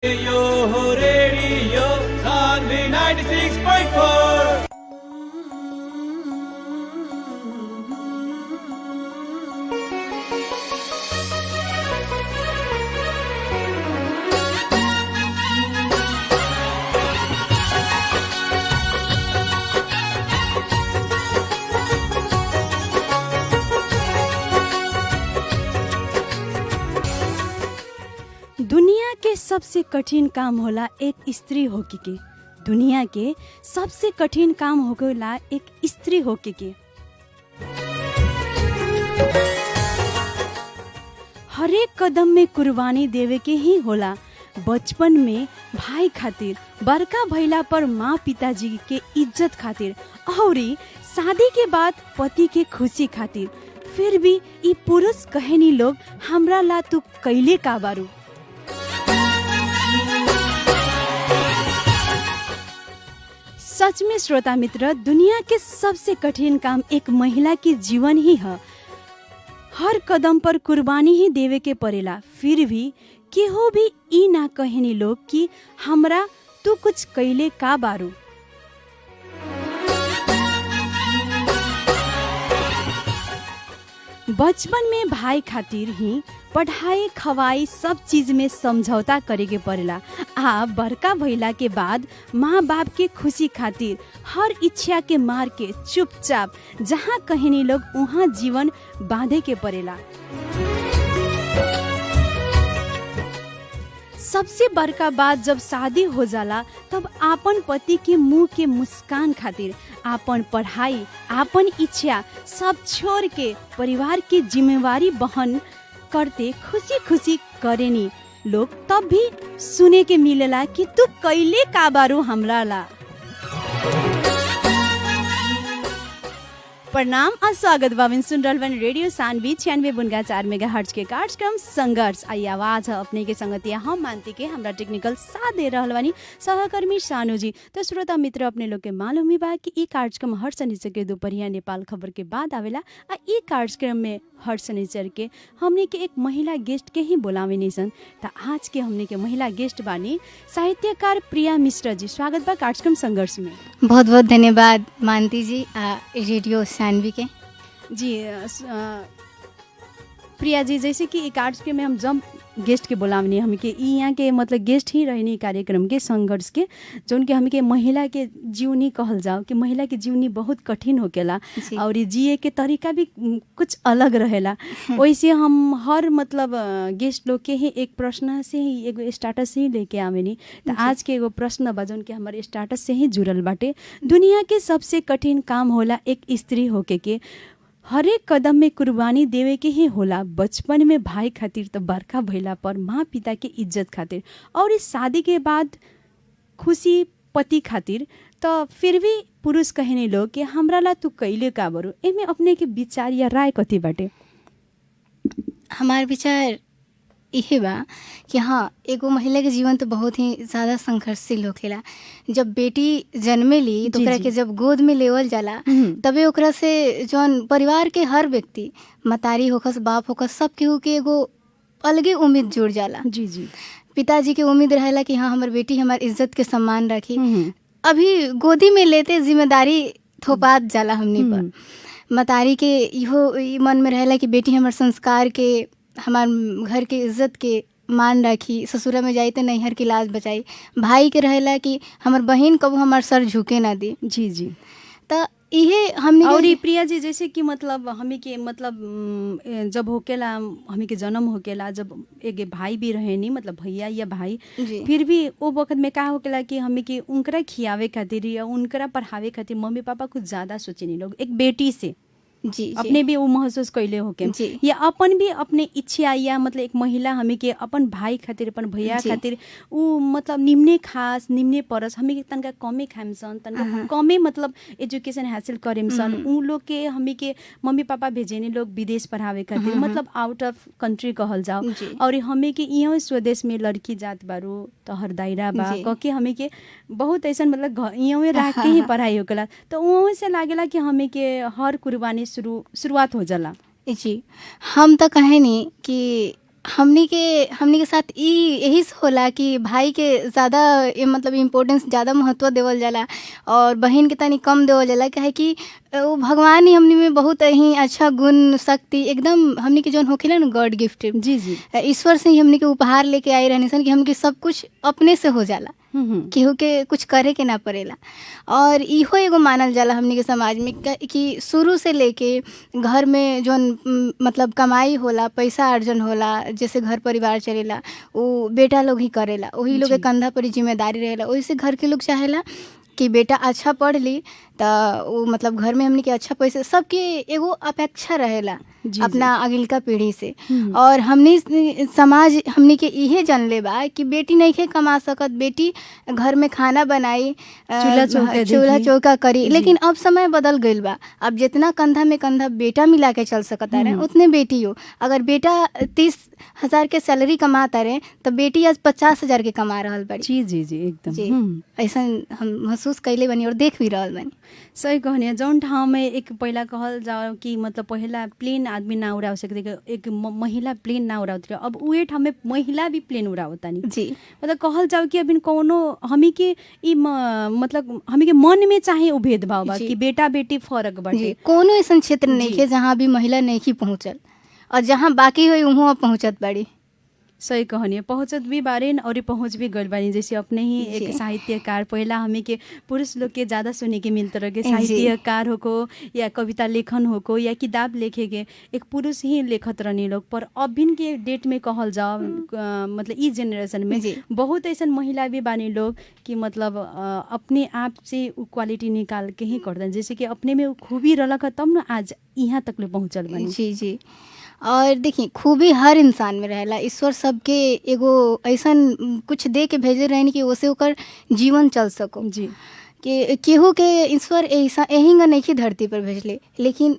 Radio Saanvi 96.4। दुनिया के सबसे कठिन काम होला एक स्त्री होके के। दुनिया के सबसे कठिन काम होला एक स्त्री होके के। हरेक कदम में कुर्बानी देवे के ही होला। बचपन में भाई खातिर, बड़का भइला पर माँ पिताजी के इज्जत खातिर, और शादी के बाद पति के खुशी खातिर। फिर भी ई पुरुष कहनी लोग हमरा ला तू कैले का बारू। सच में श्रोता मित्र, दुनिया के सबसे कठिन काम एक महिला के जीवन ही है। हर कदम पर कुर्बानी ही देवे के पड़ेला। फिर भी केहू भी ई ना कहनी लोग कि हमरा तू कुछ कैले का बारू। बचपन में भाई खातिर ही पढ़ाई खवाई सब चीज में समझौता करे के पड़ेला। आ बड़का भइला के बाद माँ बाप के खुशी खातिर हर इच्छा के मार के चुपचाप जहाँ कहनी लोग वहाँ जीवन बांधे के पड़ेला। सबसे बड़का बात जब शादी हो जाला तब आपन पति के मुंह के मुस्कान खातिर आपन पढ़ाई, आपन इच्छा सब छोड़ के परिवार की जिम्मेवारी बहन करते खुशी खुशी करेनी लोग। तब भी सुने के मिलेला कि तू कैले का बारू हमरा ला। प्रणाम और स्वागत बाबिन सुन रहल रेडियो सान्वी 96.4 मेगाहर्ट्ज के कार्यक्रम संघर्ष। आई आवाज है अपने के संगतिया हम मानती के हमरा टेक्निकल साथ दे रहल बानी सहकर्मी सानू जी। तो श्रोता मित्र, अपने लोग के मालूम ही बा कि ई कार्यक्रम हर शनिचर के दोपहरिया नेपाल खबर के बाद आवेला। आ ई कार्यक्रम में हर शनिचर के हमने के एक महिला गेस्ट के ही बोलावे निसन। तो आज के हमने के महिला गेस्ट बानी साहित्यकार प्रिया मिश्र जी। स्वागत बा कार्यक्रम संघर्ष में। बहुत बहुत धन्यवाद मानती जी रेडियो सान्वी के जी। प्रिया जी, जैसे कि ई कार्यक्रम में हम जब गेस्ट के बोलावनी हम के यहाँ के मतलब गेस्ट ही रहनी कार्यक्रम के संघर्ष के, जौन के हमके महिला के जीवनी कहल जाओ कि महिला के जीवनी बहुत कठिन होकेला और जिए के तरीका भी कुछ अलग रहेला। वैसे हम हर मतलब गेस्ट लोग के ही एक प्रश्न से ही एगो स्टाटस ही लेके आवेनी। तो आज के एगो प्रश्न बा जौन के हमारे स्टाटस से ही जुड़ल बाटे। दुनिया के सबसे कठिन काम होला एक स्त्री होके के। हरेक कदम में कुर्बानी देवे के ही होला। बचपन में भाई खातिर, तो बड़का भइला पर माँ पिता के इज्जत खातिर, और इस शादी के बाद खुशी पति खातिर। तो फिर भी पुरुष कहने लोग कि हमरा ला तू कैले का बरू। एमे अपने के विचार या राय कथी बाटे? हमार विचार इहे बा कि हाँ, एगो महिला के जीवन तो बहुत ही ज़्यादा संघर्षशील होखेला। जब बेटी जन्मे ली तो ओकरा के जब गोद में लेवल जाला तबे ओकरा से जौन परिवार के हर व्यक्ति, मतारी होखस, बाप होखस, सब केहू के एगो अलगे उम्मीद जुड़ जाला। जी जी। पिताजी के उम्मीद रहेला कि हाँ, हमार बेटी हमार इज्जत के सम्मान रखी। अभी गोदी में लेते जिम्मेदारी थोपात जाला हमनी पर। मतारी के इहो मन में रहेला कि बेटी हमार संस्कार के, हमार घर के इज्जत के मान रखी, ससुरा में जाई तो नैहर की लाज बचाई। भाई के रहेला कि हमार बहन कबो हमार सर झुके ना दी। जी जी। तो इहे हमने और प्रिया जी, जैसे कि मतलब हमें के मतलब जब होकेला, हमें के जन्म होकेला, जब एक भाई भी रहे नहीं, मतलब भैया या भाई, फिर भी वो वक्त में का होकेला कि हमें के उनकरा खियावे खातिर या उनकरा पढ़ावे खातिर मम्मी पापा कुछ ज्यादा सोचे नहीं लोग। एक बेटी से जी अपने भी वो महसूस कैले होके या अपन भी अपने इच्छा, या मतलब एक महिला हमें के अपन भाई खातिर, अपन भैया खातिर उ मतलब निम्ने खास निम्ने परस हमें के तनका कमे खाइम सन, तनका कमे मतलब एजुकेशन हासिल करेम सन। उ लोग के हमें के मम्मी पापा भेजेने लोग विदेश पढ़ावे खातिर, मतलब आउट ऑफ कंट्री कहल जाओ। और हमें के यहाँ स्वदेश में लड़की जात बारू तो हर दायरा बा कह के हमें के बहुत ऐसा मतलब यहाँ रह के ही पढ़ाई होकेला। तो वहाँ से लागेला कि हमें के हर कुर्बानी शुरुआत हो जाला। जी, हम तो कहे नहीं कि हमनी के साथ यही से होला कि भाई के ज़्यादा मतलब इम्पोर्टेंस ज़्यादा महत्व देवल जाला और बहन के तनी कम देवल जाला। काहे कि वो भगवान ही हमनी में बहुत ही अच्छा गुण शक्ति एकदम हमनी के जौन होखेला ना गॉड गिफ्टेड जी जी ईश्वर से ही हमनी के उपहार लेके आई रहनी सन कि हमके सब कुछ अपने से हो जाला, केहू के कुछ करे के ना पड़ेला। और इहो एगो मानल जाला हमनी के समाज में कि शुरू से लेके घर में जौन मतलब कमाई होला, पैसा अर्जन होला, जैसे घर परिवार चलेला वो बेटा लोग ही करेला, वही लोग के कंधा पर जिम्मेदारी रहेला। वही से घर के लोग चाहेला कि बेटा अच्छा पढ़ ली तो वो मतलब घर में हमने के अच्छा पैसे सबके एगो अपेक्षा रहेला अपना अगिलका पीढ़ी से। और हमने समाज हमने के इहे जानले बा कि बेटी नहीं के कमा सकत, बेटी घर में खाना बनाई, चूल्हा चौका करी। लेकिन अब समय बदल गईल बा, अब जितना कंधा में कंधा बेटा मिला के चल सकता रहे उतने बेटी हो। अगर बेटा 30,000 के सैलरी कमाता रहे तो बेटी आज 50,000 के कमा रहल बाड़ी। जी जी जी एकदम जी ऐसा हम महसूस कैले बनी और देख भी रहल बनी। सही कहनी। जौन ठाउँ में एक पहिला कहल जाओ कि मतलब पहिला प्लेन आदमी ना उड़ा सकते, एक महिला प्लेन ना उड़ावती, अब उहे ठाउँ में महिला भी प्लेन उड़ावतानी। जी मतलब कहल जाओ कि अभी कौनो हमी के मतलब हमी के मन में चाहे उ भेदभाव बा कि बेटा बेटी फर्क बाटे। कोनो ऐसा क्षेत्र नहीं है जहाँ भी महिला नहीं की पहुँचल और जहाँ बाकी हुई वहाँ पहुँचत बाड़ी। सही कहनी, पहुँचत भी बारेन और पहुँच भी गल बारी। जैसे अपने ही एक साहित्यकार पहिला हमें के पुरुष लोग के ज़्यादा सुने के मिलते रहे, साहित्यकार होको या कविता लेखन होको या किताब लेखे के एक पुरुष ही लेखत रहनी लोग। पर अभिन के डेट में कहल जाओ मतलब इस जेनरेशन में बहुत ऐसा महिला भी बानी लोग कि मतलब अपने आप से क्वालिटी निकाल के ही करते, जैसे कि अपने में खूबी रलक तब न आज यहाँ तक ले पहुँचल बानी। जी जी और देखिए खूबी हर इंसान में रहेला, ईश्वर सबके एगो ऐसा कुछ दे के भेजे रहनी कि ओसे ओकर जीवन चल सको। जी कि केहू के ईश्वर ऐसा यही नहीं धरती पर भेजले, लेकिन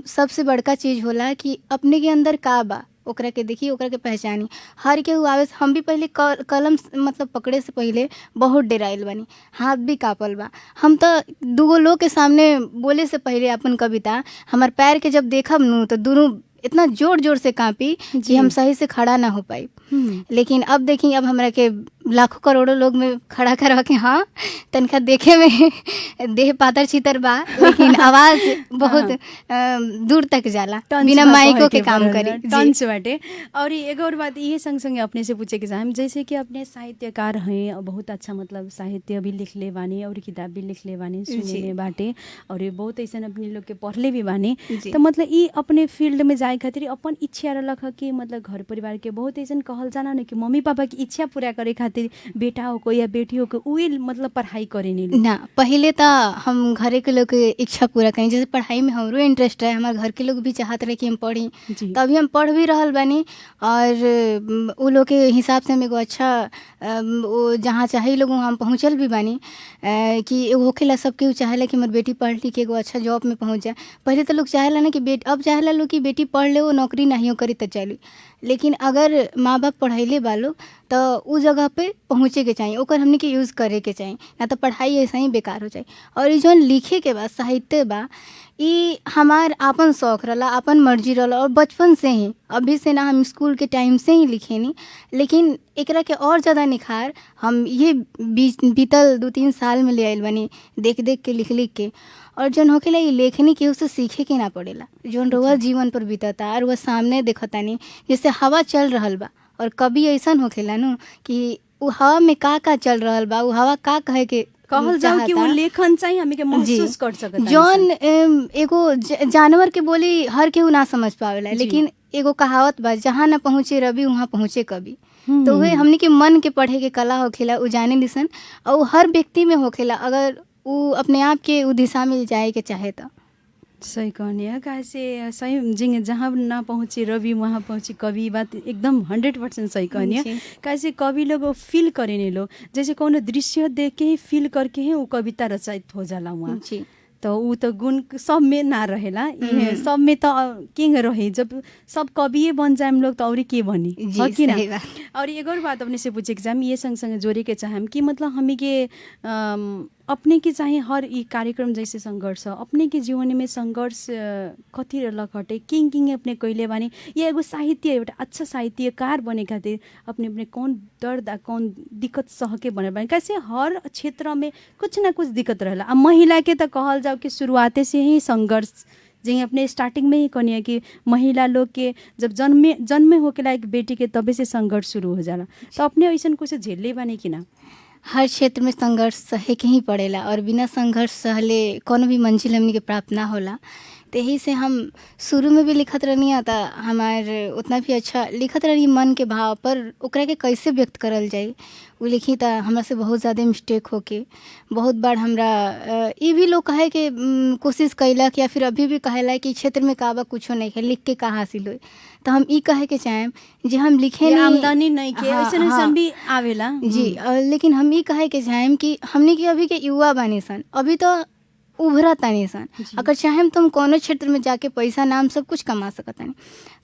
सबसे बड़का चीज़ होला कि अपने के अंदर का बा ओकरा के देखी, ओकरा के पहचानी। हर केहू आवे हम भी पहले कलम मतलब पकड़े से पहले बहुत डराइल बानी, हाथ भी कापल बा। हम तो दूगो लोग के सामने बोले से पहले अपन कविता हमार पैर के जब देखब नू तो दोनों इतना जोर जोर से कांपी कि हम सही से खड़ा ना हो पाई। लेकिन अब देखिए अब हमरा के लाखों करोड़ों लोग में खड़ा करवा के हाँ तनका देखे में देह पातर छितर बा, लेकिन आवाज बहुत दूर तक जाला बिना माइको के काम करी टंच बाटे। और एक और बात ये संग संग अपने से पूछे के चाहे, जैसे कि अपने साहित्यकार हैं, बहुत अच्छा मतलब साहित्य भी लिख ले बानी और किताब भी लिख ले बानी, सुने में बाटे और बहुत ऐसा अपने लोग के पढ़ले भी बानी। तो मतलब ये अपने फील्ड में जाए खातिर अपन इच्छा रख कि मतलब घर परिवार के बहुत ऐसा कहल जाना न कि मम्मी पापा की इच्छा पूरा करे खातिर बेटा हो को या बेटी हो को उहे मतलब पढ़ाई करे नहीं ना। पहले तो हम घरे के लोग के इच्छा पूरा करें, जैसे पढ़ाई में हमरो इंटरेस्ट है, हमारे घर के लोग भी चाहते रहे कि हम पढ़ी, तभी हम पढ़ भी रहल बानी। और वो लोग के हिसाब से हम एगो अच्छा वो जहाँ चाहे लोग वहाँ हम पहुँचल भी बानी कि होखेला सबके चाहेला कि हमारी बेटी पढ़ लिख के एगो अच्छा जॉब में पहुँच जाए। पहले तो लोग चाहेला ना कि अब चाहेला लोग कि बेटी पढ़ ले वो नौकरी नहीं करी तो चली, लेकिन अगर माँ बाप पढ़ैले बालो तो उ जगह पे पहुँचे के चाहिए, ओकर हमने के यूज़ करे के चाहिए, ना तो पढ़ाई ऐसा ही बेकार हो जाए। और ये जो लिखे के बाद साहित्य बा ये हमार आपन शौक रहा, आपन मर्जी रहा और बचपन से ही, अभी से ना हम स्कूल के टाइम से ही लिखे नहीं, लेकिन एकरा के और ज़्यादा निखार हम ये बीतल 2-3 साल में ले आइल बनी देख देख के लिख के। और जौन होखेला ये लेखनी के उससे सीखे के ना पड़ेला, जौन रोज जीवन पर बीतता और वह सामने देखता नहीं, जैसे हवा चल रहल बा और कभी ऐसा होखेला नु कि वो हवा में का चल रहल बा, वो हवा का कहे के कहल जाओ कि वो लेखन चाहिए हमें के महसूस कर सकता। जौन एगो जानवर के बोली हर केहू ना समझ पावेला, लेकिन एगो कहावत बा जहाँ ना पहुँचे रवि वहाँ पहुँचे कभी। तो वह हमने के मन के पढ़े के कला होखेला उ जाने दिसन और हर व्यक्ति में होखेला, अगर वो अपने आप के उ दिशा में जाए के चाहे तो। सही कहनी है, कैसे सही जिंग जहाँ ना पहुँचे रवि वहाँ पहुँचे कवि, बात एकदम 100% सही कहनी है। कैसे कवि लोग फील करे नहीं लोग, जैसे कोनो दृश्य देख के ही फील करके ही वो कविता रचित हो जाला वहाँ। तो वो तो गुण सब में ना रहेला, सब में तो किंग रहे, जब सब कविए बन जाए हम लोग तो और के बनी हो कि ना। और एक और बात अपने से पूछे के चाहे ये संग संग जोड़े के चाहे कि मतलब हमें के अपने के चाहिँ हर ई कार्यक्रम जैसे संघर्ष अपने के जीवन में संघर्ष कथी रहलक हटे किंग अपने कैले बानी ये एगो साहित्य एउटा अच्छा साहित्यकार बने खातिर अपने अपने कौन दर्द आ कौन दिक्कत सह के बने बानी कैसे हर क्षेत्र में कुछ ना कुछ दिक्कत रहला आ महिला के तो कहल जाओ कि शुरुआते से ही संघर्ष जी अपने स्टार्टिंग में ही कहनी कि महिला लोग के जब जन्मे होके लायक बेटी के तबे से संघर्ष शुरू हो जाला तो अपने ऐसा कुछ झेले बानी कि ना हर क्षेत्र में संघर्ष सहे के ही पड़ेला और बिना संघर्ष सहले कोनो भी मंजिल हमनी के प्राप्त ना होला। तो यही से हम शुरू में भी लिखत रहनी आता हमार उतना भी अच्छा लिखत रहनी मन के भाव पर ओकरा के कैसे व्यक्त करल जाए वो लिखी तो हमरा से बहुत ज़्यादा मिस्टेक होके बहुत बार हमरा ये भी लोग कहे कि कोशिश कैलक या फिर अभी भी कहेला कि क्षेत्र में का बा कुछो नहीं है लिख के का हासिल हो। तो हम ई कहे के चाहें जे हम लिखे नहीं आमदनी नहीं के ऐसन भी आवेला जी लेकिन हम ई कहे के चाहें कि हमने के अभी के युवा बानी सन अभी तो उभरा तानी सन अगर चाहें तो हम कोनो क्षेत्र में जाके पैसा नाम सब कुछ कमा सकत तानी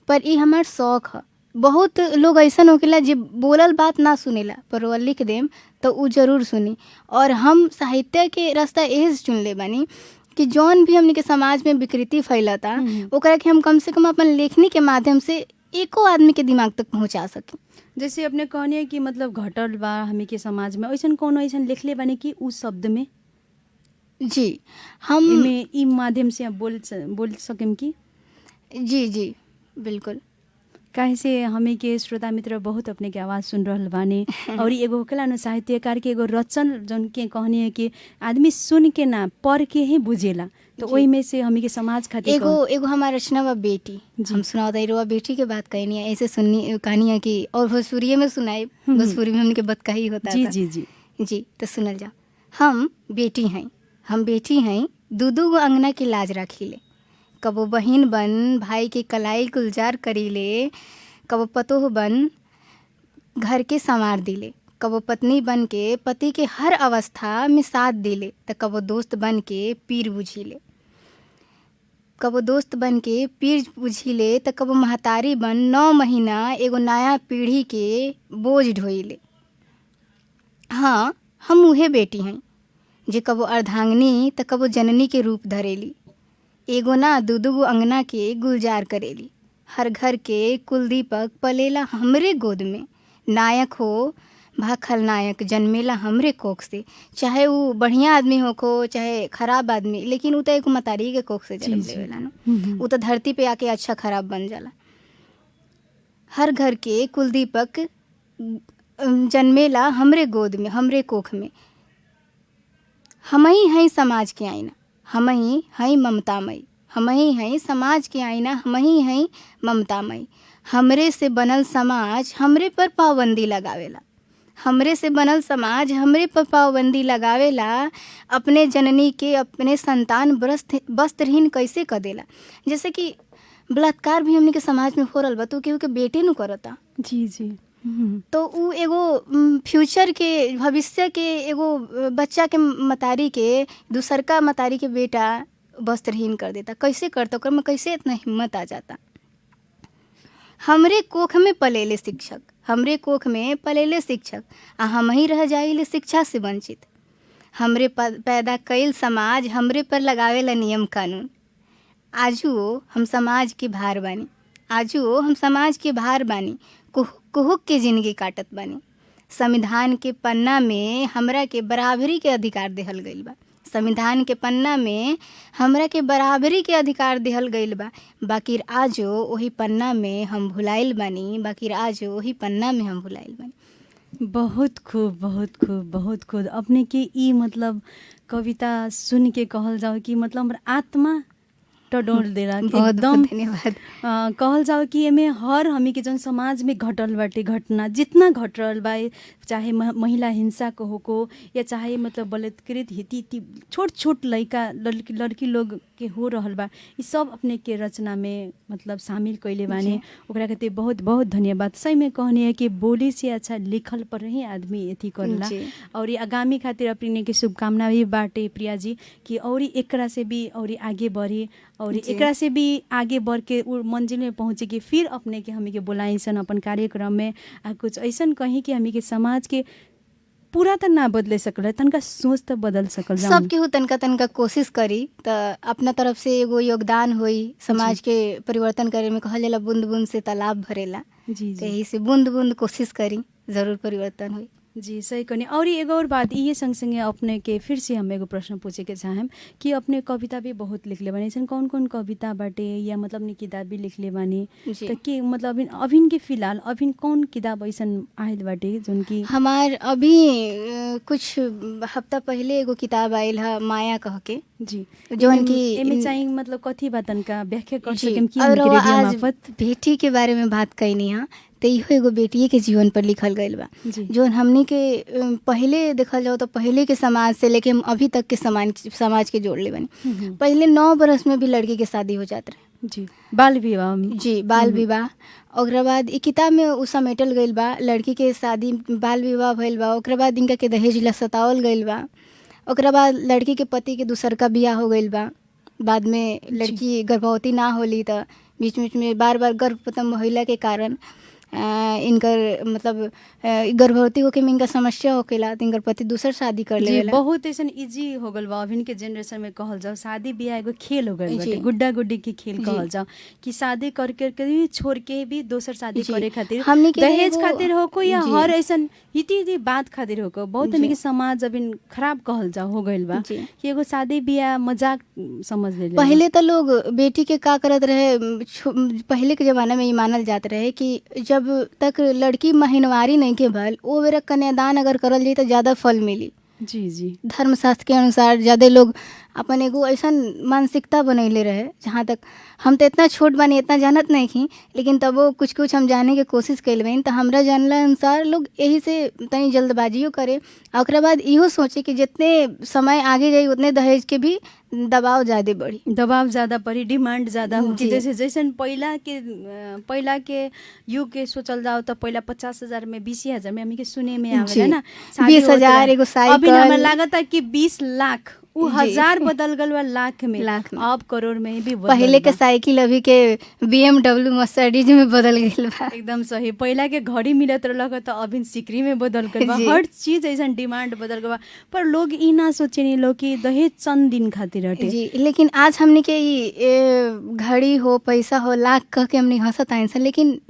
पर ई हमार शौक है। बहुत लोग ऐसा होकेला जे बोलल बात ना सुनेला पर वो लिख देम तो उ जरूर सुनी और हम साहित्य के रास्ता यही से चुन ले बानी कि जौन भी हमने के समाज में विकृति फैलता ओकरा के हम कम से कम अपन लेखनी के माध्यम से एको आदमी के दिमाग तक पहुंचा सकें। जैसे अपने कहनी कि मतलब घटल बा हमी के समाज में ऐसा कोनो ऐसा लिखले बानी कि उस शब्द में जी हम ई माध्यम से बोल सकें कि जी बिल्कुल काहे से हमें के श्रोता मित्र बहुत अपने के आवाज़ सुन रहल बानी और एगो होकेला न साहित्यकार के एगो रचन जौन के कहनी है कि आदमी सुन के ना पढ़ के ही बुझेला तो वही में से हमें के समाज खातिर एगो हमारा रचना बा बेटी हम सुनाओ दे बेटी के बात कहनी है ऐसे सुननी कहानी है कि और भोजपुरी में सुनाए भोजपुरी में हमने के बात कही होता जी था। जी जी जी तो सुनल जाओ। हम बेटी हैं दूदू गो अंगना की लाज रखीले कबो बहिन बन भाई के कलाई गुलजार करीले कबो पतोह बन घर के संवार दिले कबो पत्नी बन के पति के हर अवस्था में साथ दिले तो कबो दोस्त बन के पीर बुझीले तो कबो महतारी बन 9 महीना एगो नया पीढ़ी के बोझ ढोइले। हाँ हम उहे बेटी हैं जे कबो अर्धांगिनी तो कबो जननी के रूप धरेली एगो ना दूदू अंगना के गुलजार करेली हर घर के कुलदीपक पलेला हमरे गोद में नायक हो भा खलनायक जन्मेला हमरे कोख से चाहे वो बढ़िया आदमी हो को चाहे खराब आदमी लेकिन वो तो एक मतारी के कोख से जन्म लेवेला ना वो तो धरती पे आके अच्छा खराब बन जाला। हर घर के कुलदीपक जन्मेला हमरे गोद में हमरे कोख में हमही हैं समाज के आईना हमही हैं ममतामयी हमही हैं समाज के आईना हमही हैं ममतामयी हमरे से बनल समाज हमरे पर पाबंदी लगावेला अपने जननी के अपने संतान वस्त्रहीन कैसे कर देला। जैसे कि बलात्कार भी हमने के समाज में हो रहल बा तो केहू के बेटे नु करता जी जी तो उ एगो फ्यूचर के भविष्य के एगो बच्चा के मतारी के दूसरका मतारी के बेटा वस्त्रहीन कर देता कैसे करता ओकर में कैसे इतना हिम्मत आ जाता। हमरे कोख में पलेले शिक्षक आ हम ही रह जाइले शिक्षा से वंचित हमरे पैदा कईल समाज हमरे पर लगावेला नियम कानून आजू हम समाज के भार बानी कुहुक के जिंदगी काटत बानी संविधान के पन्ना में हमरा के बराबरी के अधिकार देहल गईल बा बाकिर आजो वही पन्ना में हम भुलाइल बानी बहुत खूब अपने के ई मतलब कविता सुन के कहल जाओ कि मतलब हमारा आत्मा टडोल देला एकदम धन्यवाद। कहल जाओ कि एमे हर हमी के जन समाज में घटल बाटे घटना जितना घट रहल बा चाहे महिला हिंसा को होको या चाहे मतलब बलात्कृत हिती छोट लड़का लड़की लोग के हो रहल बा ई सब अपने के रचना में मतलब शामिल कैले बानी ओकरा खातिर बहुत बहुत धन्यवाद। सही में कहनी है कि बोली से अच्छा लिखल पर ही आदमी एथी करला और आगामी खातिर अपने के शुभकामना भी बाटे प्रिया जी कि और एकरा से भी और आगे बढ़ी और एकरा से भी आगे बढ़ के मंजिल में पहुँचे कि फिर अपने के हमी के बोलाई सन अपन कार्यक्रम में कुछ ऐसा कहीं कि हमी के समाज के पूरा त ना बदले सकल, तनका सोच त बदल सकल जाऊं। सब केहू तनका तनका कोशिश करी त अपना तरफ से एगो योगदान होई समाज के परिवर्तन करे में। कहल जाला बूंद बूंद से तालाब भरेला, जी तो जी यही से बूंद बूंद कोशिश करी, जरूर परिवर्तन होई। जी सही कहनी। और एगो और बात ये संगसँगै अपने के फिर से हम एगो प्रश्न पूछे के चाहेम कि अपने कविता भी बहुत लिखले बानी, ऐसन कौन कौन कविता बाटे या मतलब नि किताब भी लिखले बानी जी। त के मतलब अभिन के फिलहाल अभिन कौन किताब ऐसन आयल बाटे जोन की हमार अभी कुछ हफ्ता पहले एगो किताब आयल है माया कह के, जी जौन की एमे चाहिँ मतलब कथी बा तनका व्याख्या कर जी, सकेम कि और हमनी के रेडियो आज मार्फत। बेटी के बारे में बात कैनी है तो इहो एगो बेटिए के जीवन पर लिखल गईल बा, जी जोन हमनी के पहले देखल जाओ तो पहले के समाज से लेके हम अभी तक के समाज के जोड़ ले बनी। पहले 9 बरस में भी लड़की के शादी हो जात रहे। जी बाल विवाह में। जी बाल विवाह। ओकरा बाद ई किताब में उ समेटल गईल बा, लड़की के शादी बाल विवाह भइल बा, ओकरा बाद इनका के दहेज ला सतावल गईल बा, ओकरा बाद लड़की के पति के दूसर का बियाह हो गईल बा, बाद में लड़की गर्भवती ना होली तो बीच बीच में बार बार गर्भपतन होइला के कारण इनकर मतलब गर्भवती होके में इनका समस्या होकेला तो इनकर पति दूसर शादी कर जी लेवेला। बहुत ऐसन इजी हो गल बा अभिन के जनरेशन में कहल जाओ, शादी बियाह एगो खेल हो गल बाटे, जी। गुड्डा गुड्डी की खेल कहल जाओ कि शादी करके भी छोड़ के भी दोसर शादी जी। करे खातिर हमनी के दहेज एगो- खातिर होको या जी। हर ऐसन इति बात खातिर होको बहुत जी। हमनी के समाज अभिन खराब कहल जाओ हो गइल बा जी। कि एगो शादी बियाह मजाक समझ ले पहले तो लोग बेटी के का करत रहे, पहले के जमाना में ये मानल जात रहे कि जब तक लड़की महीनवारी नहीं के भल वो बेरा कन्यादान अगर करल जाई तो ज्यादा फल मिली। जी जी धर्मशास्त्र के अनुसार ज्यादा लोग अपन एगो ऐसा मानसिकता बनैले रहे। जहाँ तक हम तो इतना छोट बानी इतना जानत नहीं थी, लेकिन तब वो कुछ कुछ हम जाने के कोशिश कैल बनी। तो हमरा जानला अनुसार लोग यही से तनी जल्दबाजियो करे और ओकरा बाद इहो सोचे कि जितने समय आगे जाई उतने दहेज के भी दबाव ज़्यादा बढ़ी, दबाव ज्यादा पड़ी, डिमांड ज्यादा हो कि जी। जैसे जैसन पहिला के युग के सोचल जाओ तो पहिला 50,000 में 20,000 में हमी के सुने में आवेला जी। ना, शादी 20,000 होत एगो रहे। अभी साइकिल। हमरा लागत है कि 20 लाख उ जी। 1000 बदल गल बा लाख में, लाख में। अब करोड़ में भी बदल पहले के बा। साइकिल अभी के BMW मर्सिडीज में बदल गईल बा। एकदम सही। पहिला के घड़ी मिलत रहलक तो अभी सिकरी में बदल गल बा, जी। हर चीज ऐसा डिमांड बदल गल बा। पर लोग ई ना सोचेनी लोग कि दहेज चंद दिन खातिर हटे। जी, लेकिन आज हमने के घड़ी हो पैसा हो लाख कह के हमने हंसत आइन सन, लेकिन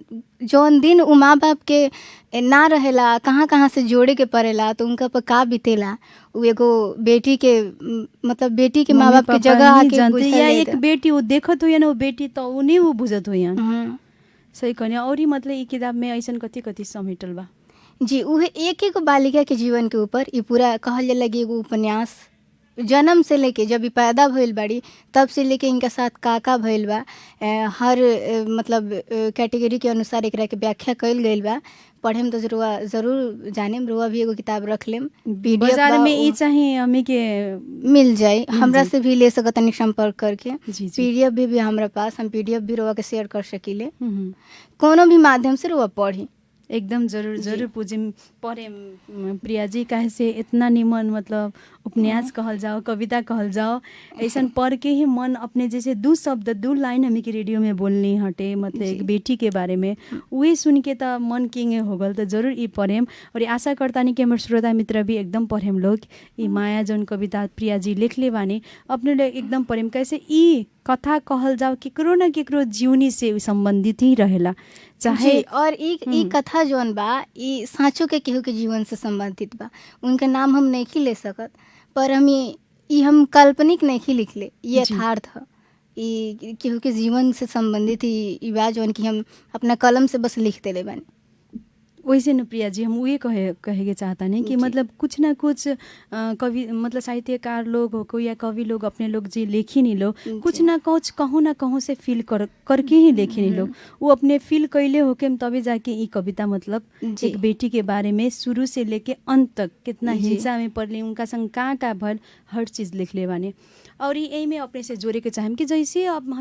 जौन दिन उ माँ बाप के ना रहेला कहाँ कहाँ से जोड़े के पड़ेला तो उनका पर का बीतेला, उ एगो बेटी के मतलब बेटी के माँ बाप के जगह आके या बुझल एक बेटी वो देखत हुई ना वो बेटी तो उन्हें वो बुझत हुई। हम्म। सही कहनी। और ही मतलब ई किताब में ऐसा कथी कथी समेटल बा। जी, उहे एक एक बालिका के जीवन के ऊपर ई पूरा कहल जाला कि एगो उपन्यास जन्म से लेके जब ई पैदा भइल बाड़ी तब से लेके इनका साथ का भइल बा, हर मतलब कैटेगरी के अनुसार एकरा के व्याख्या कइल गइल बा। पढ़े में तो जरूर जानेम, रुआ भी एगो किताब रख लेम, PDF बाजार बा, में ई उ चाहे हमें के मिल जाई, हमरा से भी ले सकत तनी संपर्क करके। जी जी। PDF भी हमरा पास, हम PDF भी रुआ के शेयर कर सकीले, हम्म। कोनो भी माध्यम से रुआ पढ़ी। एकदम जरूर जरूर पूजिम पढ़े प्रिया जी, काहे से इतना निमन मतलब उपन्यास कहल जाओ कविता कहल जाओ ऐसा पढ़ के ही मन अपने जैसे 2 शब्द 2 लाइन हमें के रेडियो में बोलनी हटे मतलब एक बेटी के बारे में वही सुन के तो मन किंगे हो गल। तो जरूर ई पढ़ेम और आशा करता नहीं कि हमारे श्रोता मित्र भी एकदम पढ़ेम लोग ई माया जौन कविता प्रिया जी लिखले बानी अपने लोग एकदम पढ़ेम। कैसे ई कथा कहल जाओ केकरो न केकरो जीवनी से संबंधित ही रहेला चाहे जी, और ई कथा जौन बा ई साँचो के केहू के जीवन से संबंधित बा। उनका नाम हम नहीं ले सकत, पर हम काल्पनिक नहीं लिखले, ये यथार्थ ह। ई केहू के जीवन से संबंधित ई बा जौन कि हम अपना कलम से बस लिख देले बानी। वैसे न प्रिया जी हम वही कहे के चाहता नहीं कि मतलब कुछ ना कुछ कवि मतलब साहित्यकार लोग हो या कवि लोग अपने लोग जी लेखी नहीं लोग कुछ ना कुछ कहूँ ना कहूँ से फील करके ही लेखी नहीं लोग वो अपने फील कैले होके तभी जाके ये कविता मतलब एक बेटी के बारे में शुरू से लेके अंत तक कितना हिंसा में पड़ली उनका संग का भल हर चीज़ लिख ले बाने। और यही में अपने से जोड़े के चाहें कि जैसे अब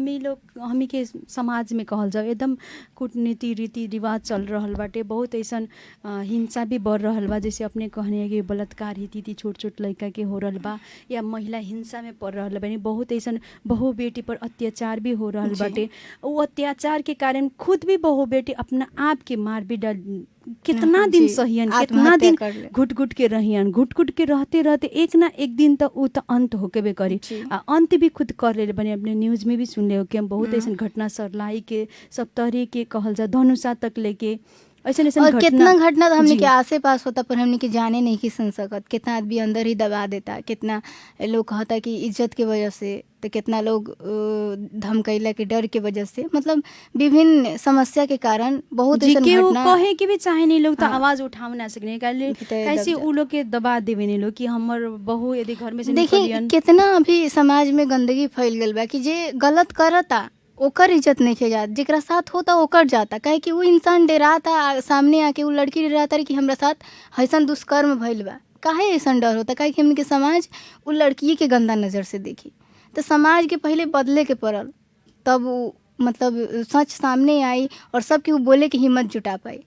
हमी के समाज में कहल जाओ एकदम कूटनीति रीति रिवाज चल रहा बाटे, बहुत ऐसा हिंसा भी बढ़ रहा बा। जैसे अपने कहने कि बलात्कार ही छोट छोट लड़का के हो रहा बा या महिला हिंसा में पड़ रहा बनी, बहुत ऐसा बहु बेटी पर अत्याचार भी हो रहा बाटे। वो अत्याचार के कारण खुद भी बहु बेटी अपना आप के मार भी कितना दिन जी, सहियन, कितना आत्महत्या दिन कर ले। घुट घुट के रहियन, घुट घुट के रहते रहते एक ना एक दिन तो ऊ तो अंत होके करी। जी। अंत भी खुद कर ले बने। अपने न्यूज में भी सुन ले हो कि हम बहुत ऐसा घटना सरलाई के सप्तरी के कहल जा धनुषा तक लेके ऐसा ऐसा और कितना घटना तो हमने जी। के आसे पास होता पर हमने के जाने नहीं की सुन सकत। कितना आदमी अंदर ही दबा देता, कितना लोग कहता कि इज्जत के वजह से, तो कितना लोग धमकैला के डर के वजह से, मतलब विभिन्न समस्या के कारण बहुत जी ऐसा के घटना कहे के भी चाहे नहीं लोग तो हाँ। आवाज उठाव ना सकने काले कि तय कैसे दब उ लोग के दबा देवे नहीं लोग कि हमर बहू यदि घर में से देखिए निकलियन। कितना अभी समाज में गंदगी फैल गई बा कि जे गलत करता ओकर इज्जत नहीं के जात, जेकरा साथ होता ओकर जाता। काहे कि वो इंसान डराता, सामने आके वो लड़की डराता कि हमरा साथ ऐसा दुष्कर्म भइल बा। काहे ऐसा डर होता? काहे कि हमने के समाज वो लड़की के गंदा नज़र से देखी। तो समाज के पहले बदले के पड़ल, तब वो मतलब सच सामने आई और सबके वो बोले की हिम्मत जुटा पाई।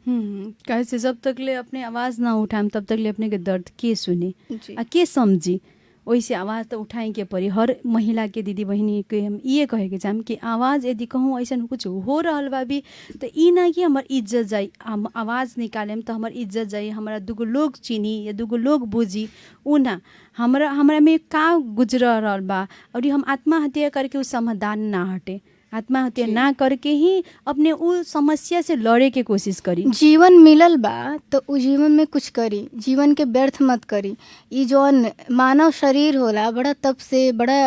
कैसे जब तक ले अपने आवाज ना उठाएम तब तक ले अपने के दर्द के सुने जी। आ के समझी। वैसे आवाज़ तो उठाए के पड़ी हर महिला के दीदी बहिनी के। हम ये कहे के चाहम कि आवाज़ यदि कहूँ ऐसा कुछ हो रहल बा भी तो ई ना कि हमार इज्जत जाई। हम आवाज़ निकालेम तो हमार इज्जत जाई, हमारा दूगो लोग चिनी या दूगो लोग बुझी, उ ना हमरा में का गुजर रहल बा। और हम आत्महत्या करके उस समाधान ना हटे, आत्महत्या ना करके ही अपने उस समस्या से लड़े के कोशिश करी। जीवन मिलल बा तो उ जीवन में कुछ करी, जीवन के व्यर्थ मत करी। ई जौन मानव शरीर होला बड़ा तप से, बड़ा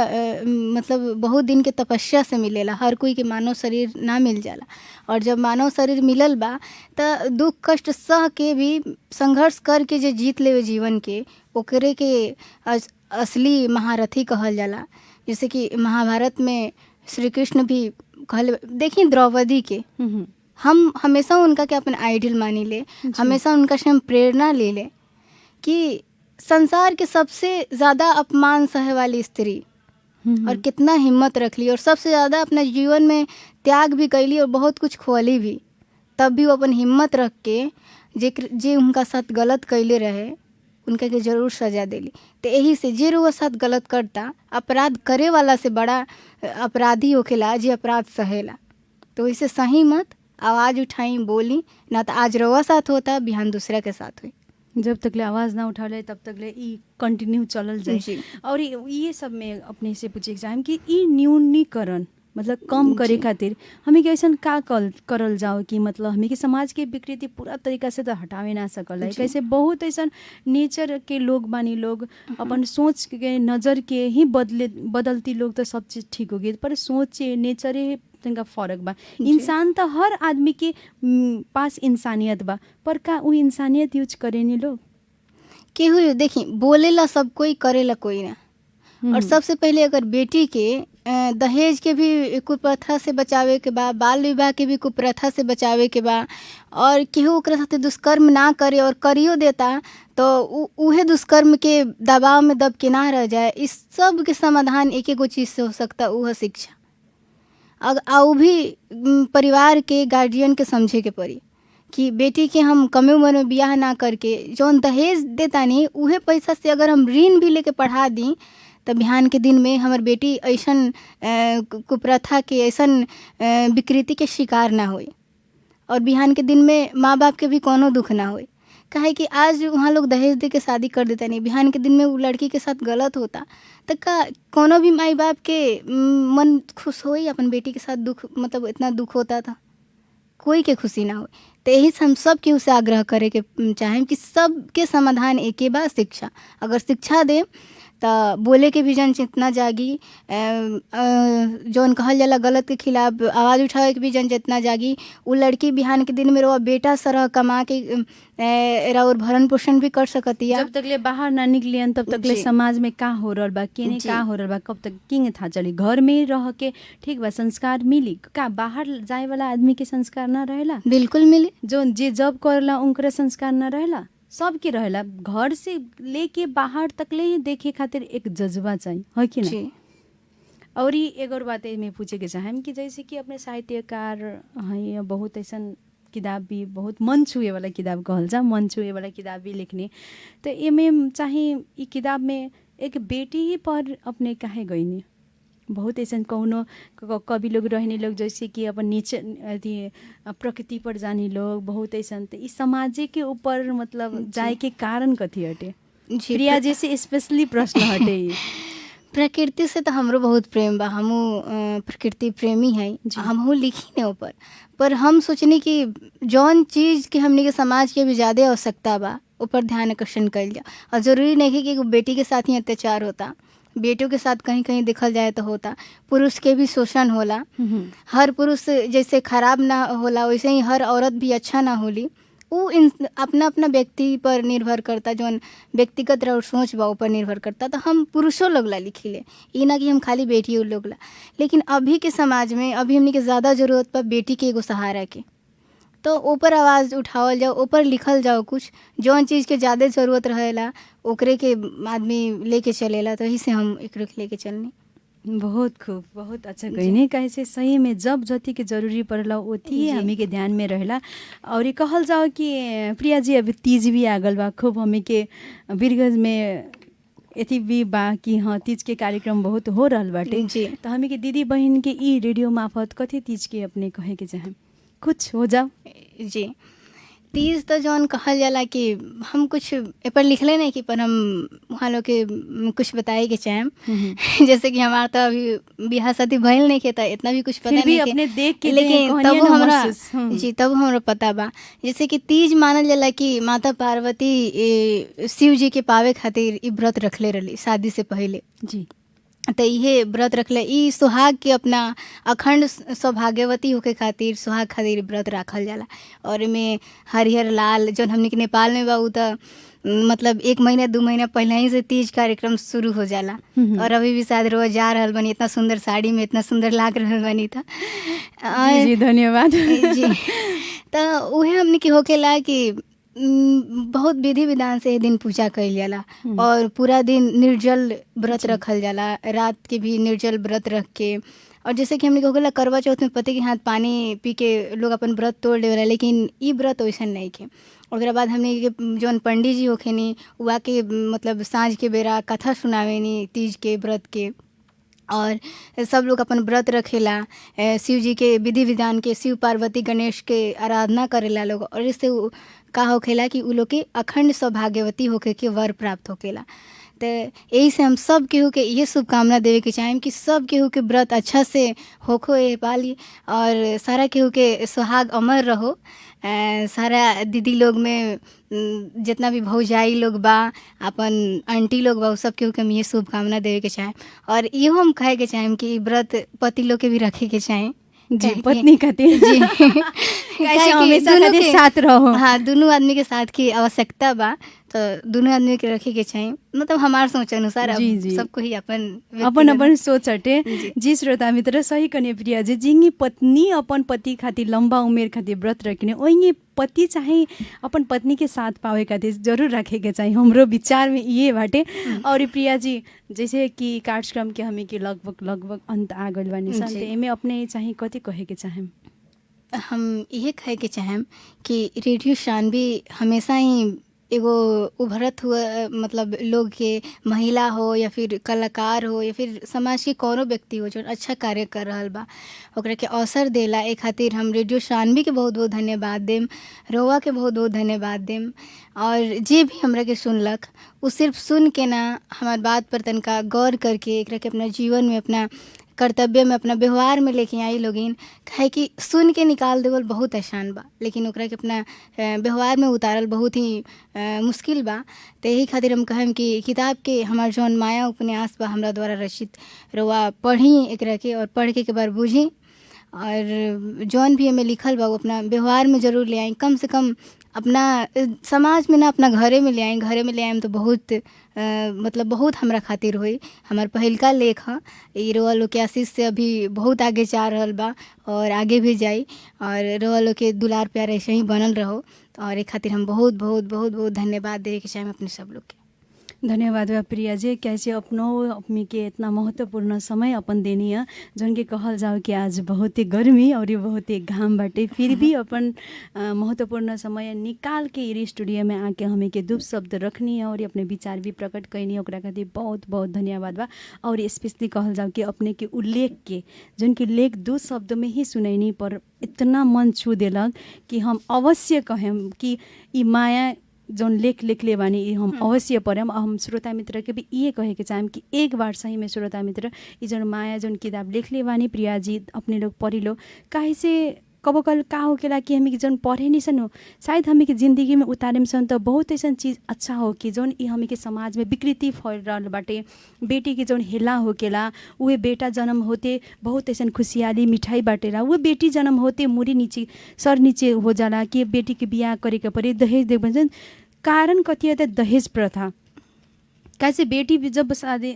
मतलब बहुत दिन के तपस्या से मिलेला। हर कोई के मानव शरीर ना मिल जाला। और जब मानव शरीर मिलल बा तो दुख कष्ट सह के भी संघर्ष करके जे जीत लेवे जीवन के, ओकरे के असली महारथी कहल जाला। जैसे कि महाभारत में श्री कृष्ण भी कहल, देखिए द्रौपदी के हम हमेशा उनका के अपन आइडल मानी ले, हमेशा उनका से हम प्रेरणा ले ले कि संसार के सबसे ज़्यादा अपमान सहे वाली स्त्री और कितना हिम्मत रख ली और सबसे ज़्यादा अपना जीवन में त्याग भी कैली और बहुत कुछ खोली भी, तब भी वो अपन हिम्मत रख के जे उनका साथ गलत कैले रहे उनका के जरूर सजा देली। तो यही से जे वो साथ गलत करता, अपराध करे वाला से बड़ा अपराधी होखेला जे अपराध सहेला। तो इसे सही मत आवाज़ उठाई, बोली ना तो आज रवा साथ होता, बिहान दूसरा के साथ हुई। जब तक ले आवाज़ ना उठा ले तब तक ले ई कंटिन्यू चलल जाए। और ये सब में अपने से पूछे के चाहेम कि ई न्यूनीकरण मतलब कम करे खातिर हमें के ऐसा का करल जाओ कि मतलब हमें के समाज के विकृति पूरा तरीका से तो हटावे ना सकल है। कैसे बहुत ऐसा नेचर के लोग बानी, लोग अपन सोच के नज़र के ही बदलती लोग तो सब चीज़ ठीक हो गई, पर सोच नेचर का फर्क बा। इंसान तो हर आदमी के पास इंसानियत बा, पर का वो इंसानियत यूज करे नहीं लोग। केहू देखी बोलेला सब कोई, करेला कोई ना। और सबसे पहले अगर बेटी के दहेज के भी कुप्रथा से बचावे के बा, बाल विवाह के भी कुप्रथा से बचावे के बा, और केहू ओकरा साथे दुष्कर्म ना करे और करियो देता तो उहे दुष्कर्म के दबाव में दब के ना रह जाए। इस सब के समाधान एक एगो चीज़ से हो सकता, वह शिक्षा। और भी परिवार के गार्जियन के समझे के पड़ी कि बेटी के हम कमे उम्र में बियाह ना करके जौन दहेज देता नहीं उहे पैसा से अगर हम ऋण भी लेके पढ़ा दी तो बिहान के दिन में हमार बेटी ऐसन कुप्रथा के, ऐसन विकृति के शिकार ना होई। और बिहान के दिन में माँ बाप के भी कोनो दुख ना होई। काहे कि आज वहाँ लोग दहेज दे के शादी कर देता नहीं, बिहान के दिन में वो लड़की के साथ गलत होता तो का कोनो भी माई बाप के मन खुश होई? अपन बेटी के साथ दुख, मतलब इतना दुख होता था, कोई के खुशी ना हो। तो यही हम सब के उसे आग्रह करे के चाहें कि सबके समाधान एक बा शिक्षा। अगर शिक्षा दे तो बोले के भी जन चेतना जागी, जौन कहल जाला गलत के खिलाफ आवाज़ उठावे के भी जन चेतना जागी। वो लड़की बिहान के दिन में रवा बेटा सरह कमा के और भरण पोषण भी कर सकतिया। जब तक ले बाहर ना निकलियन तब तक ले समाज में का हो रहल बा, केने का हो रहल बा, कब तक किंग था चली। घर में रह के ठीक बा संस्कार मिली, का बाहर जाए वाला आदमी के संस्कार ना रहेला? बिल्कुल मिली। जो जे जब करला उनकरे संस्कार ना रहेला, सबके रहेला। घर से लेके बाहर तक ले देखे खातिर एक जज्बा चाहिए, है कि ना? और ये एक और बात में पूछे के चाहेम कि जैसे कि अपने साहित्यकार हैं, बहुत ऐसा किताब भी, बहुत मन छुए वाला किताब कहल जा, मन छुए वाला किताब भी लिखने। तो ये में चाहे ये किताब में एक बेटी ही पर अपने काहे गईनी बहुत ऐसा कौनो कवि लोग रहने लोग जैसे कि अपन नीचे अथी प्रकृति पर जाने लोग बहुत ऐसा इस समाज के ऊपर मतलब जाए के कारण कथी हटे जी प्रिया जी से स्पेशली प्रश्न हटे ई। प्रकृति से तो हमरो बहुत प्रेम बा, हमू प्रकृति प्रेमी है, हमहू लिखी ने ऊपर। पर हम सोचनी कि जौन चीज़ के हमने के समाज के भी ज़्यादा आवश्यकता बा ऊपर ध्यान आकर्षण कइल जा। और ज़रूरी नहीं है कि एगो बेटी के साथ ही अत्याचार होता, बेटों के साथ कहीं कहीं देखल जाए तो होता, पुरुष के भी शोषण होला। हर पुरुष जैसे खराब ना होला वैसे ही हर औरत भी अच्छा ना होली। वो अपना अपना व्यक्ति पर निर्भर करता, जौन व्यक्तिगत रह सोच बा ऊपर निर्भर करता। तो हम पुरुषों लोग ला लिखिले, ये ना कि हम खाली बेटियों लोग ला। लेकिन अभी के समाज में अभी हमने के ज़्यादा ज़रूरत पर बेटी के एगो सहारा के, तो ऊपर आवाज़ उठावल जाओ, ऊपर लिखल जाओ कुछ जौन चीज़ के ज़्यादा ज़रूरत रहेला ओकरे के आदमी लेके चलेला। तो यही से हम एकरो के लेके चलनी। बहुत खूब, बहुत अच्छा कहने कहे से सही में जब जति के जरूरी पड़ला ओती हमी के ध्यान में रहेला। और ये कहल जाओ कि प्रिया जी अभी तीज भी आगल बा, खूब हमी के बिरगज में एथी भी बा कि हाँ तीज के कार्यक्रम बहुत हो रहल बाटे। जी। तो हमी के दीदी बहन के ई रेडियो मार्फत कथी तीज के अपने कहे के चाहे कुछ हो जाओ। जी तीज तो जौन कहल जाला कि हम कुछ ए पर लिखले नहीं कि पर हम वहाँ लोग के कुछ बताए के चाहेम। जैसे कि हमारा तो अभी बिहार शादी भइल नहीं के, तो इतना भी कुछ पता फिर भी नहीं अपने देख के लेकिन तब हमरा जी तब हमरा पता बा। जैसे कि तीज मानल जाला कि माता पार्वती शिव जी के पावे खातिर ई व्रत रखले रहली शादी से पहले जी। तो ये व्रत रखले ई सुहाग के अपना अखंड सौभाग्यवती होके खातिर सुहाग खातिर व्रत रखल जाला। और एमे हरिहर लाल जौन हमने के नेपाल में बा उ तो मतलब 1 महीना 2 महीना पहले ही से तीज कार्यक्रम शुरू हो जाला। और अभी भी शायद रोज जा रहल बनी, इतना सुंदर साड़ी में इतना सुंदर लाग रहल बनी था। जी धन्यवाद। जी तो उहे हमने के होकेला कि बहुत विधि विधान से दिन पूजा कइल जाला और पूरा दिन निर्जल व्रत रखल जाला, रात के भी निर्जल व्रत रख के। और जैसे कि हमने हो गला करवा चौथ में पति के हाथ पानी पी के लोग अपन व्रत तोड़ लेवला, लेकिन ई व्रत वैसन नहीं के। ओकरा बाद हमने के जौन पंडित जी होखेनी उहा के मतलब साँझ के बेरा कथा सुनावेनी तीज के व्रत के। और सब लोग अपन व्रत रखेला, शिव जी के विधि विधान के, शिव पार्वती गणेश के आराधना करेला लोग। और इससे का होखेला कि उ लोग के अखंड सौभाग्यवती होके के वर प्राप्त होकेला। तो यही से हम सब केहू के ये शुभकामना देवे के चाहें कि सब केहू के व्रत अच्छा से होखो ये पाली और सारा केहू के सुहाग अमर रहो। सारा दीदी लोग में जितना भी भौजाई लोग बा, अपन आंटी लोग बा, सब केहू के हम ये शुभकामना देवे के चाहें। और इहो हम कहे के चाहें कि व्रत पति लोग के भी रखे के चाहें जी, पत्नी खातिर जी कैसे हमेशा खातिर साथ रहो। हाँ दोनों आदमी के साथ की आवश्यकता बा, तो दोनों आदमी के रखे के चाहिए। मतलब हमार सोच अनुसार सबको ही अपन अपन सोच हटे। जी श्रोता मित्र सही कने प्रिया जी जिंगी पत्नी अपन पति खातिर लंबा उमेर खातिर व्रत रखने ओइंगे पति चाहे अपन पत्नी के साथ पावे खातिर जरूर रखे के चाहिए। हमरो विचार में ये बाटे। और प्रिया जी जैसे कि कार्यक्रम के हमें के लगभग अंत आ गइल बानी सन, तो एमे अपने चाहे कथी कहे के चाहेम? हम ये कहे के चाहेम कि रेडियो शानवी हमेशा ही एगो उभरत हुआ मतलब लोग के महिला हो या फिर कलाकार हो या फिर समाज के कोनो व्यक्ति हो जो अच्छा कार्य कर रहल बा ओकरा के अवसर देला। ए खातिर हम रेडियो शानवी के बहुत बहुत धन्यवाद देम, रोवा के बहुत बहुत धन्यवाद देम। और जे भी हमरा के सुनलक वो सिर्फ सुन के ना हमार बात पर तनका गौर करके एकरा के अपना जीवन में अपना कर्तव्य में अपना व्यवहार में लेके आई लोगिन। काहे कि सुन के निकाल देवल बहुत आसान बा, लेकिन ओकरा के अपना व्यवहार में उतारल बहुत ही मुश्किल बा। तो यही खातिर हम कहम कि किताब के हमार जौन माया उपन्यास बा हमरा द्वारा रचित रउआ पढ़ी एकरा के और पढ़ के एक बार बुझी और जौन भी हमें लिखल बा वो अपना व्यवहार में ज़रूर ले आई। कम से कम अपना समाज में ना अपना घरे में ले आई। घरे में ले आएम तो बहुत मतलब बहुत हमरा खातिर होई। हमार पहिलका लेख है ये रोआ लोग के आशीष से अभी बहुत आगे जा रहल बा और आगे भी जाई। और रोआ लोग के दुलार प्यार ऐसे ही बनल रहो। और एक खातिर हम बहुत बहुत बहुत बहुत धन्यवाद दे के चाहें अपने सब लोग के। धन्यवाद बा प्रिया जी, कैसे अपनो अपनी के इतना महत्वपूर्ण समय अपन देनी है, जौन के कहल जाओ कि आज बहुत ही गर्मी और ये बहुत ही घाम बाटे, फिर भी अपन महत्वपूर्ण समय निकाल के ये स्टूडियो में आके हमें के दो शब्द रखनी है और अपने विचार भी प्रकट करनी, ओकरा खातिर बहुत बहुत धन्यवाद बा। और स्पेशली कहल जाओ कि अपने के उल्लेख के जौन के लेख दो शब्द में ही सुनैनी पर इतना मन छू देलक कि हम अवश्य कहें कि ई माया जौन लेख लिखले बानी ई हम अवश्य पढ़म। हम श्रोता मित्र के भी ये कहे के चाहम कि एक बार सही में श्रोता मित्र ई जौन माया जौन किताब लिखले बानी प्रिया जी अपने लोग पढ़ी लो, काहे से कबो कल का होकेला कि हमी के जौन पढ़े नहीं सन शायद हमी के जिंदगी में उतारे में सन तो बहुत ऐसा चीज़ अच्छा हो कि जौन ई हमी के समाज में विकृति फैल रहल बाटे। बेटी के जौन हेला होकेला उहे बेटा जन्म होते बहुत ऐसा खुशियाली मिठाई बाटेला, वो बेटी जन्म होते मुरी नीचे सर नीचे हो जाला कि बेटी के बिहा करे के परे दहेज देख भन्छ। कारण कथी है दहेज प्रथा, कैसे बेटी भी जब शादी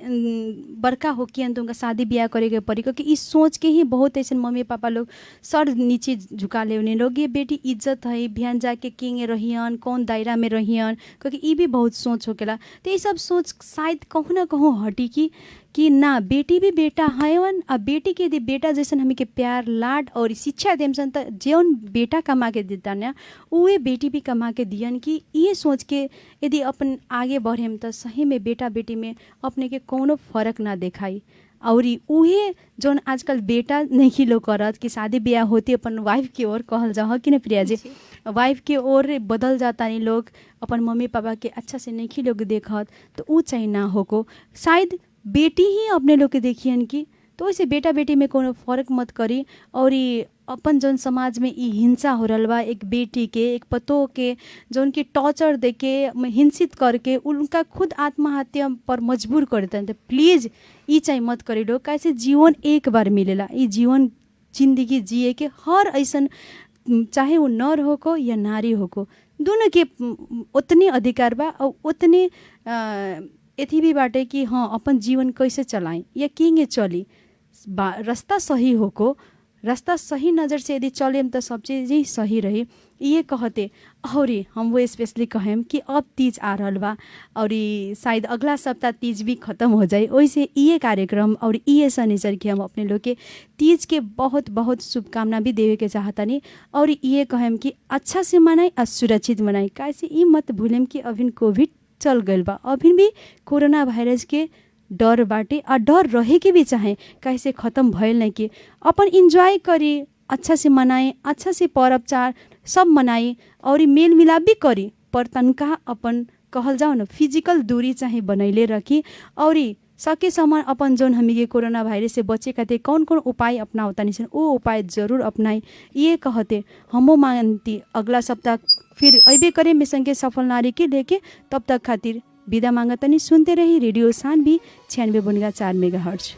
बड़का हो कि तो उनका शादी ब्याह करे के पड़ी, क्योंकि इस सोच के ही बहुत ऐसे मम्मी पापा लोग सर नीचे झुका ले उन्हें लोग ये बेटी इज्जत है बिहान जाके किंग रहियन कौन दायरा में रहियन, क्योंकि ये भी बहुत सोच होकेला। तो ये सब सोच शायद कहूँ ना कहूँ हटी कि ना बेटी भी बेटा हैवन, अब बेटी के यदि बेटा जैसन हमी के प्यार लाड और शिक्षा देमसन तो जौन बेटा कमा के देता ना उहे बेटी भी कमा के दियन, कि ये सोच के यदि अपन आगे बढ़ेम तो सही में बेटा बेटी में अपने के कोनो फर्क ना देखाई। और उहे जौन आजकल बेटा नहीं लोग करत कि शादी ब्याह होती अपन वाइफ की ओर कहल जा कि ना प्रिया जी, वाइफ के ओर बदल जाता नहीं लोग, अपन मम्मी पापा के अच्छा से नहीं लोग देखत, तो ऊ चाहिए ना होको शायद बेटी ही अपने लोग के देखियन की। तो वैसे बेटा बेटी में कोनो फर्क मत करी। और अपन जौन समाज में ई हिंसा हो रहा बा एक बेटी के एक पतोह के जौन की टॉर्चर दे के हिंसित करके उनका खुद आत्महत्या पर मजबूर कर देते हैं, तो प्लीज़ ये चाहिए मत करी लो। कैसे जीवन एक बार मिलेला, ये जीवन जिंदगी जिए के हर ऐसा चाहे वो नर हो को या नारी हो को दोनों के उतने अधिकार बा और उतने एथी भी बाटे कि हाँ अपन जीवन कैसे चलाएं या किंगे चली रास्ता सही हो को रास्ता सही नज़र से यदि चले तो सब चीज़ ही सही रही ये कहते। और हम वो स्पेशली कहें कि अब तीज आ रहा बा और शायद अगला सप्ताह तीज भी ख़त्म हो जाए, वैसे ये कार्यक्रम और ये शनिचर के हम अपने लोग के तीज के बहुत बहुत शुभकामना भी देवे के चाहता नहीं। और ये कहें कि अच्छा से मनाई और सुरक्षित मनाई, कैसे ये मत भूलें कि अभी कोविड चल गई बा, अभी भी कोरोना वायरस के डर बाटे और डर रहे के भी चाहे कैसे ख़त्म भइल नहीं कि अपन इंजॉय करी, अच्छा से मनाए, अच्छा से पर्व चार सब मनाई और मेल मिलाप भी करी, पर तनका अपन कहल जाओ न फिजिकल दूरी चाहे बनैले रखी। और सके समान अपन जौन हमी के कोरोना वायरस से बचे खातिर कौन कौन उपाय अपनावता नहीं वो उपाय जरूर अपनाई। ये कहते हमो मानती अगला सप्ताह फिर अबे करे में संगे सफल नारी के लेके, तब तक खातिर विदा मांगतनी। सुनते रही रेडियो सानवी 96.4 मेगाहर्ट्ज।